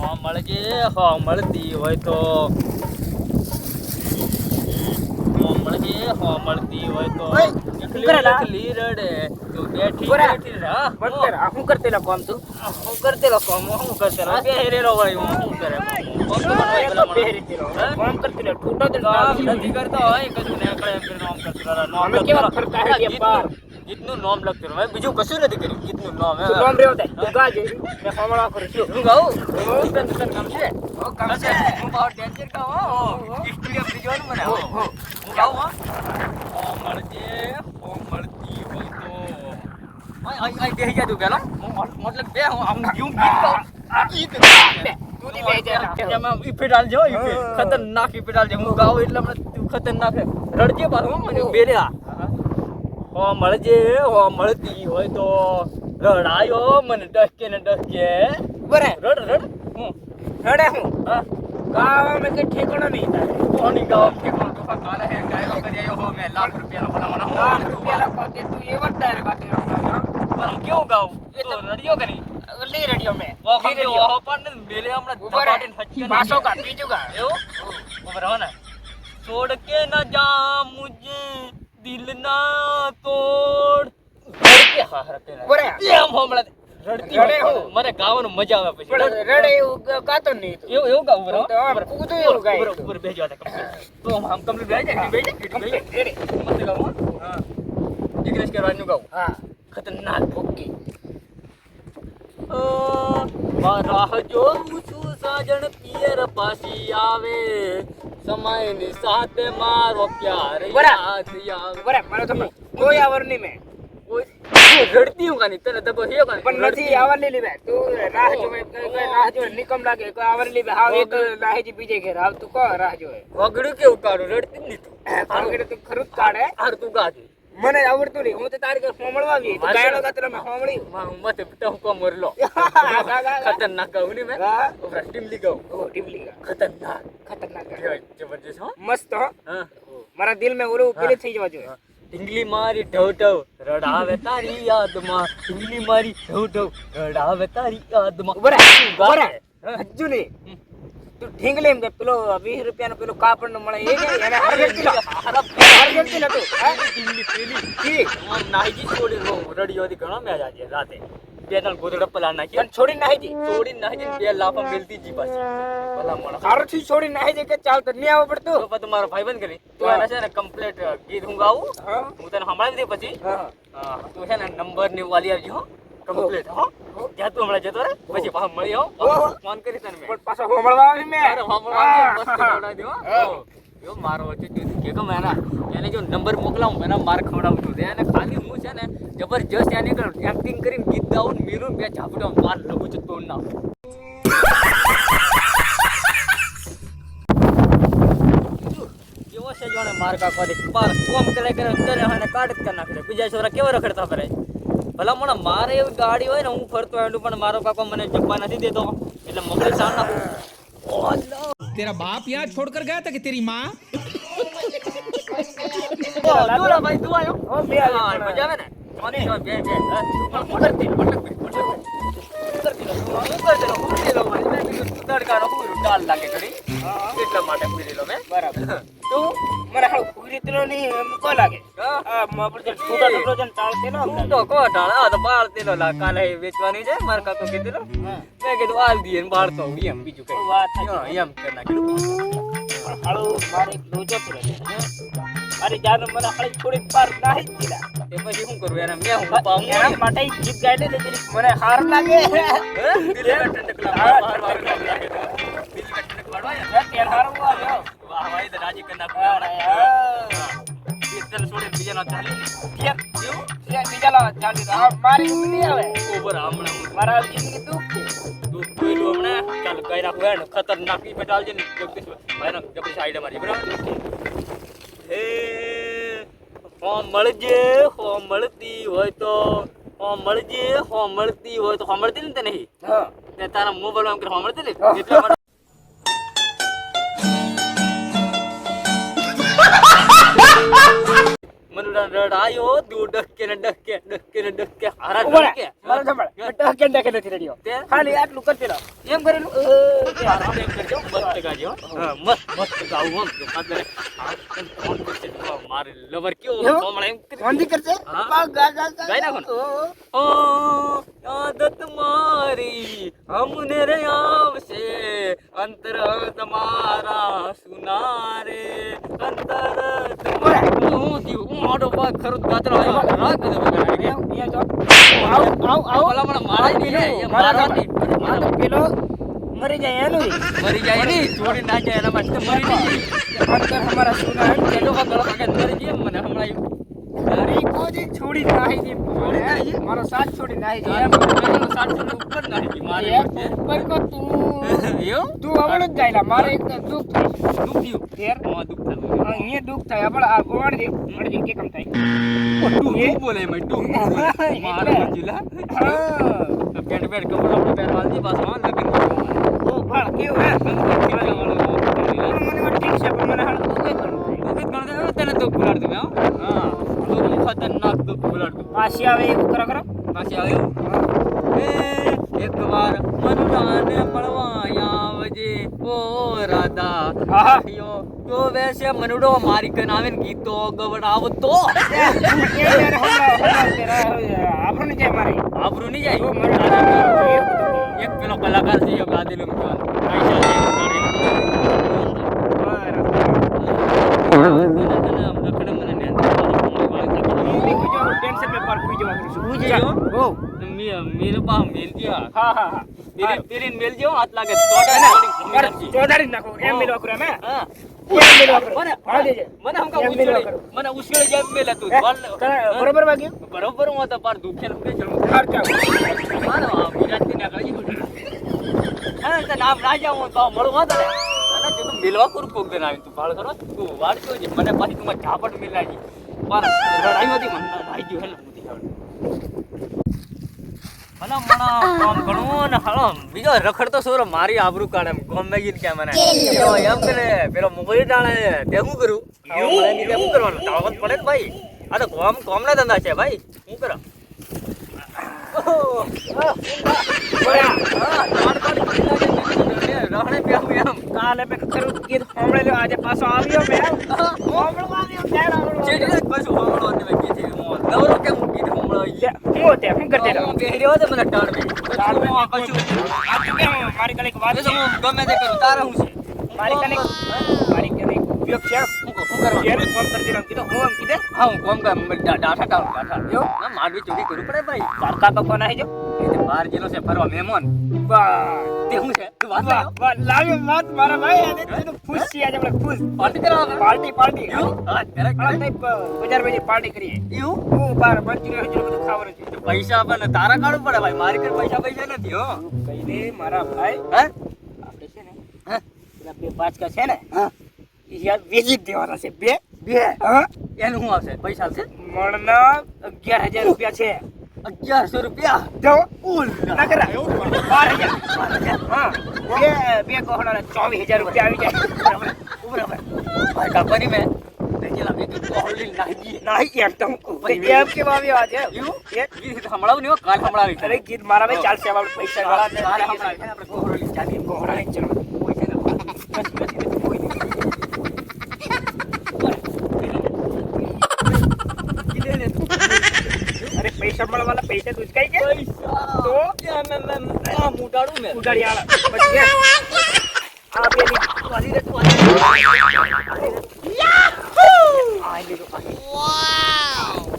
મળજે મળતી હોય તો મળજે મળતી હોય તો એકલી રડે તું બેઠી બેઠી હા હું કરતેલો કોમ તું હું કરતેલો બેહેરેલો ભાઈ હું શું કરે કોમ કરતેલો ફૂટો તો નથી કરતો હોય કશું નેકળે એમ નામ કરતો અમે કેવા ફરતા હે પાર ગીતનું નામ લખતો હવે બીજું કશું નથી કર્યું ગીતનું નામ હે નામ રેવ દે તું ગાજે મે ફમળા કરું છું હું ગાઉં તન કામ છે કામ છે હું બહુ ટેન્શન કા હો સ્ટુડિયો થી જોવાનું મને હું ગાઉં હા મળજે મળતી હોય તો આઈ બેહી જા તું પેલા મતલબ બે હું આમ ગયું ગીત ગાઉં ગીત તું ની બે જા એમાં ઈફે ડાલજો ઈફે ખતરનાક ઈફે ડાલજો હું ગાઉં એટલે મને તું ખતરનાક હે રડજે પાછું મને બેર્યા મળજે મળતી હોય તો રડાયો મને ડસકે ને ડસકે બરે રડ રડ રડે હું હા ગાવ મે કે ઠેકાણો નહીં થાય કોની ગાવ કે કોણ તો કાલે હે ગાયો કર્યો હો મે લાખ રૂપિયા ભલામણા લાખ રૂપિયા પાકે તું એવા ડાયર કાટે પણ કેવું ગાવ એ તો રડિયો કે નહીં લી રેડિયો મે ઓ પણ બેલે હમણાં દબાટીને હચ્ચે પાછો કા બીજું કા એવું ઉપર હો ને છોડ કે ના જા મુજે દિલ ના તોડ રડકે હા રડકે બરે એમ હમણાં રડતી રડે હું મને ગાવાનું મજા આવે પછી રડે એવું ગાતો નહીં તું એવું ગાવું બરાબર કૂદું એવું ગાય ઉપર બેસી જતા તો આમ કમ્પ્લીટ બેસી જાય મસ્ત ગાવું હા જિગ્નેશ કરવાનું ગાવું હા ખતરનાક ઓકે રાહ જોઉં છું સાજણ પિયર પાછી આવે સમયની સાથે મારો પ્યાર યાદ આવે બરે મને તો કોઈ આવર નહીં મે રડતી હું કાની તને દબો થયો કાની પણ નથી આવર લી લે તું રાહ જોવે રાહ જોવે નિકમ લાગે કોઈ આવર લી હાવ એક લાહેજી બીજે ઘેર આવ તું કો રાહ જોવે વગડું કેવું કાઢું રડતી જ નહીં તું આગળ તું ખરું કાઢે હાર તું ગાજે મને આવડતું નહીં હું તો તારી ઘર હોમળવા આવી તો ગાયડો ગાતરા મે હોમળી હું મતે ટહકો મરલો ખતરનાક ગાઉં ની મેં ઓપરા ટીમલી ગાઉં ઓ ટીમલી ગા ખતરનાક જબરજસ્ત હો મસ્ત હો હા મારા દિલ મે ઓલું પેલી થઈ જવા જોઈએ ઢીંગલી મારી ઢવ ઢવ રડાવે તારી યાદમાં ઢીંગલી મારી ઢવ ઢવ રડાવે તારી યાદમાં ઉભરે હજુ નહીં તું ઢીંગલી એમ કે પેલો 20 રૂપિયાનો પેલો કાપડ નો મળે એ કે એને હરગેતી તું ઢીંગલી પેલી ઠીક નાહીજી છોડી નો રડિયો હતી ઘણો મેં આજે રાતે બે ત્રણ ગોદડા પલા નાખી પણ છોડી નાહી છોડી નાહી બે લાફા મેલતી જી પાછી ભલા મોણા સારું છોડી નાહી દે કે ચાલ તો નહીં આવો પડતું તો પછી મારો ભાઈ બંધ કરી તું એને છે ને કમ્પ્લીટ ગીત હું ગાવું હું તને સંભળાવી દે પછી હા તું છે ને નંબર ની વાલી આવજો હો કમ્પ્લીટ હો જ્યાં તું હમણાં જતો રે પછી પાછો મળી હો ફોન કરી તને મેં પણ પાછો હોમળવા આવી મે અરે હોમળવા મસ્ત ખવડાવી દે હો યો મારો વચ્ચે કે ગમ એના એને જો નંબર મોકલાવું એના માર ખવડાવું છું એને ખાલી હું છે ને જબરજસ્ત એને એક્ટિંગ કરીને ગીત ગાવું મીરું બે ઝાપડો માર લગું છું તો ના કેવો છે જોને માર કાકો દે પાર કોમ કરે કરે તને હને કાઢ જ નાખે બીજા છોરા કેવા રખડતા ફરે ભલા મને મારે એવી ગાડી હોય ને હું ફરતો એન્ડું પણ મારો કાકો મને જપ્પા નથી દેતો એટલે મોકલી સાણ નાખું तेरा बाप यहाँ छोड़कर गया था कि तेरी माँ દોલા ભાઈ તું આયો ઓ બે હા મજા આવે ને કોની જો બે બે ઉતરતી તડકાનો પૂરું ડાલ લાગે ઘડી એટલા માટે પૂરી લો મેં બરાબર તું મને હાવ પૂરીતનો ની કો લાગે આ માપર જે છોટા ટુકડો જન ચાલતે નો તું તો કોટાળ આ તો બાળ તેલો લા કાલે વેચવાની છે માર કાકો કીધેલો મેં કીધું આલ દીએ ને બાળ તો એમ બીજું કઈ વાત એમ કરી નાખ્યું હાલો મારે લોજો પડે મારી જાન મને હાળી થોડી પાર નાહી દીધા એ પછી શું કરું એને મેં હું પાઉં એના માટે ગીત ગાઈ લે એટલે મને હાર લાગે દિલ ઠંડક લાગે દિલ ઠંડક વાળવા તેલ હારું આવ્યો વાહ ભાઈ તો રાજી કરી નાખું તને છોડે બીજા ના ચાલે કેમ બીજા લાવ ચાલી આ મારી ઉંમર નહીં આવે ઓવર હમણાં મારા જિંદગી દુઃખ છે દૂધ પીલું હમણાં ચાલ કઈ રાખું હેડ ખતરનાક ઈ બેટાલજે ને જગદીશ ભાઈ ના જબરી સાઈડ મારી બરાબર હે મળતી હોય તો મળતી હોય તો મળતી ને તે નહીં હા તે તારા મોબાઈલ માં મળતી ને એટલા માટે મનુડા રડાયો દૂર ડકે ને હારા ઉભો રહે. ડકે મારે સાંભળ. ટકે ટકે નથી રેડિયો. તે? ખાલી આટલું કરતી રહો. એમ કરેલું આરામ એમ કરજો મસ્ત ગાજો હા મસ્ત ગાવું આમ તો મારે કોણ કરશે મારે લવર કયો એવું? કોમળ એમ કરી વાંધી કરશે હા. ગા ગા ગા ગાઈ નાખો ને. ઓ. ઓ આદત મારી હમને રે આવશે અંતર તમારા સુનારે અંતર હું થયું હું આડો પાક ખરો ગાતરો આવ્યો રાગ બધો બગાડી એમ, એ જો. આવ આવ આવ. ભલા મને મારા જ નહીં એ મારા જ નહીં આ તો પેલો મરી જાય એનું મરી જાય નહીં છોડી ના જાય એના માટે મરી નહીં અંતર હમારા સુના હે. એ લોકો ગળો કાકે મરી જાય મને હમણાં અરે કોઈ છોડી નાહી દે. નાહી? મારો સાથ છોડી નાહી દે. એમ પેલો 700 ઉપર નાખી મારે એમ ઉપર કો તું એવું તું આવડે જ જાયલા મારે એક તો દુઃખ થાય. દુઃખ થયું તેર હા દુઃખ થયું અહીંયા દુઃખ થાય આપણે આ ગોવાડ દે કે કેમ થાય તું બોલે એમાં તું મારો મંજુલા હા પેન્ટ પેન્ટ કપડા આપણે પહેરવા દે પાછો હા લગન ઓ ભાળ કેવું હે મને ઠીક છે પણ મને હાલ તું કે કરું તને દુઃખ બોલાડતું મેં હા તું ખતરનાક દુઃખ બોલાડતું પાછી આવે એવું કરો કરો પાછી આવ્યું એક વાર મનુડાને મળવા આવજે ઓ રાધા આહા. યો તો વેસે મનુડો મારી કન આવીને ગીતો ગવડાવતો આપણને જાય મારી આબરૂ નહીં જાય જો મારે દાદા એક પેલો કલાકાર છે એ ગાદીલું પૈસા દે ટેન્શન में पर कोई जवाब नहीं પૂછી જો ओ મેરે પા મેલ દિયા हां हां हां તેરી મેલ જો હાથ લાગે તોડા पर चौधारी नाखो एम मिलवा करो मैं હા एम मिलवा करो મને हां दे जे મને હમકા એમ મેલવા ઉછળે કરો. મને ઉછળે જેમ મેલ હતું बरोबर वाग्यो બરોબર હું તો પર દુખે ને ચલો हार क्या મારો આ વિરાટની ના કરી હા તો નામ રાજા હું તો મળવા તો અને જે તું મેલવા કરું કોક દે આવી તું ભાળ કરો તું વાડતો છે મને પાછી તું ઝાપટ મેલાજી પર રડાઈ હતી મને નાઈ ગયો હેલ મુતી આવડે ભલા મણા કામ ઘણું ને હાલો બીજો રખડતો સોરો મારી આબરૂ કાઢે એમ ગમે ગીન કે મને પેલો એમ કરે પેલો મોબાઈલ ટાળે તે હું કરું મને ની તે હું કરવાનું તાવત પડે ને ભાઈ આ તો કોમના ધંધા છે ભાઈ હું કરો काले पे करू गीत हमळे लो आज पासो आवियो મે हमळो आवियो કેડ હું તે હું કરતે રહો મારી કને એક વાત છે મારી કને ઉપયોગ છે એને ફોન કરતી રહો કીધું હું એમ કીધે સરકાર તો ફોન આવી જો વાહ લાવ્યો વાત મારા ભાઈ અને તું ખુશ છે આજે આપણે ખુશ પાર્ટી પાર્ટી બજાર બજાર પાર્ટી કરીએ હું બાર મંચુરિયન બધું ખાવાનું છે પૈસા પણ તારા કાઢવું પડે ભાઈ મારી કઈ પૈસા નથી હો કહી દે મારા ભાઈ હે આપણે છે ને પેલા બે બાચકા છે ને ઈ યાર વેચી જ દેવાના છે બે હા એનું શું આવશે પૈસા આવશે મણના 11000 રૂપિયા છે 1100 રૂપિયા જો ના કરા 12000 હા બે કોહણા 24000 રૂપિયા આવી જાય બરાબર ભાઈ કંપની में चला एक कोहली नहीं નહીં એમ તો હું એમ કે વાવ્યો આજે એવું એ ગીત સંભળાવ નહીં કાલ સંભળાવી અરે ગીત મારા ભાઈ ચાલશે આપણે પૈસા કાલે વાળા સંભળાવી આપણે કોહલી જાતી કોહણા લઈને ચલો અરે પૈસા મળવાના પૈસા તું જ કઈ કે તો મુટાડું મેં ઉડાડી આલા પછી આ બે ની વાલી રે તું વાલી આઈ લે વાવ